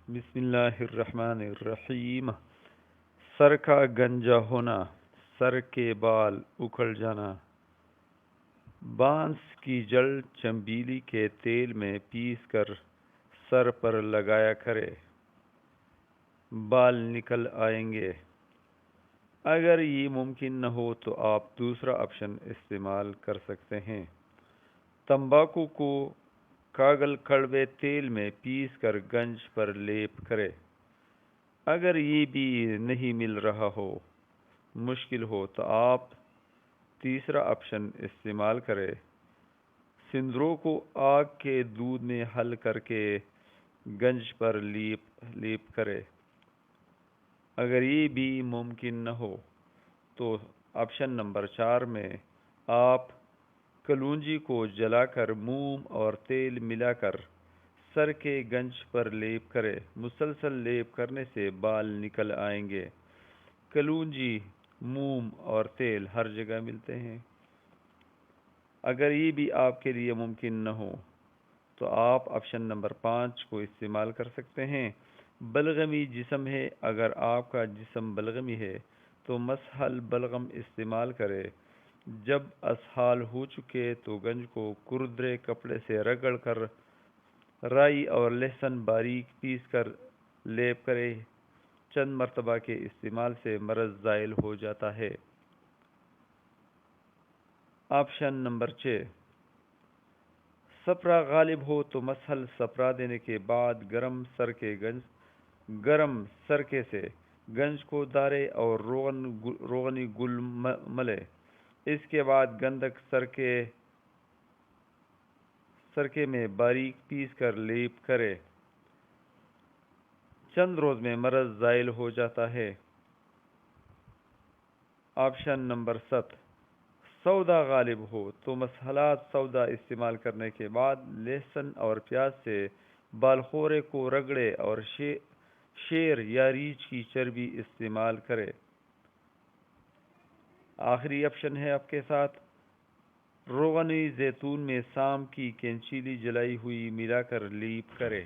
بسم اللہ الرحمن الرحیم۔ سر کا گنجا ہونا، سر کے بال اکھڑ جانا۔ بانس کی جڑ چنبیلی کے تیل میں پیس کر سر پر لگایا کرے، بال نکل آئیں گے۔ اگر یہ ممکن نہ ہو تو آپ دوسرا آپشن استعمال کر سکتے ہیں۔ تمباکو کو کاغل کڑوے تیل میں پیس کر گنج پر لیپ کرے۔ اگر یہ بھی نہیں مل رہا ہو، مشکل ہو، تو آپ تیسرا آپشن استعمال کریں۔ سندروں کو آگ کے دودھ میں حل کر کے گنج پر لیپ کرے۔ اگر یہ بھی ممکن نہ ہو تو آپشن نمبر 4 میں آپ کلونجی کو جلا کر موم اور تیل ملا کر سر کے گنج پر لیپ کرے۔ مسلسل لیپ کرنے سے بال نکل آئیں گے۔ کلونجی، موم اور تیل ہر جگہ ملتے ہیں۔ اگر یہ بھی آپ کے لیے ممکن نہ ہو تو آپ آپشن نمبر 5 کو استعمال کر سکتے ہیں۔ بلغمی جسم ہے۔ اگر آپ کا جسم بلغمی ہے تو مسح البلغم استعمال کرے۔ جب اسہال ہو چکے تو گنج کو کردرے کپڑے سے رگڑ کر رائی اور لہسن باریک پیس کر لیپ کرے۔ چند مرتبہ کے استعمال سے مرض زائل ہو جاتا ہے۔ آپشن نمبر 6، سپرا غالب ہو تو مسحل سپرا دینے کے بعد گرم سرکے سے گنج کو دھارے اور روغنی گل ملے۔ اس کے بعد گندھک سرکے میں باریک پیس کر لیپ کرے۔ چند روز میں مرض زائل ہو جاتا ہے۔ آپشن نمبر 7، سودا غالب ہو تو مسحلات سودا استعمال کرنے کے بعد لہسن اور پیاز سے بالخورے کو رگڑے اور شیر یا ریچھ کی چربی استعمال کرے۔ آخری آپشن ہے آپ کے ساتھ، روغنی زیتون میں سام کی کینچیلی جلائی ہوئی ملا کر لیپ کرے۔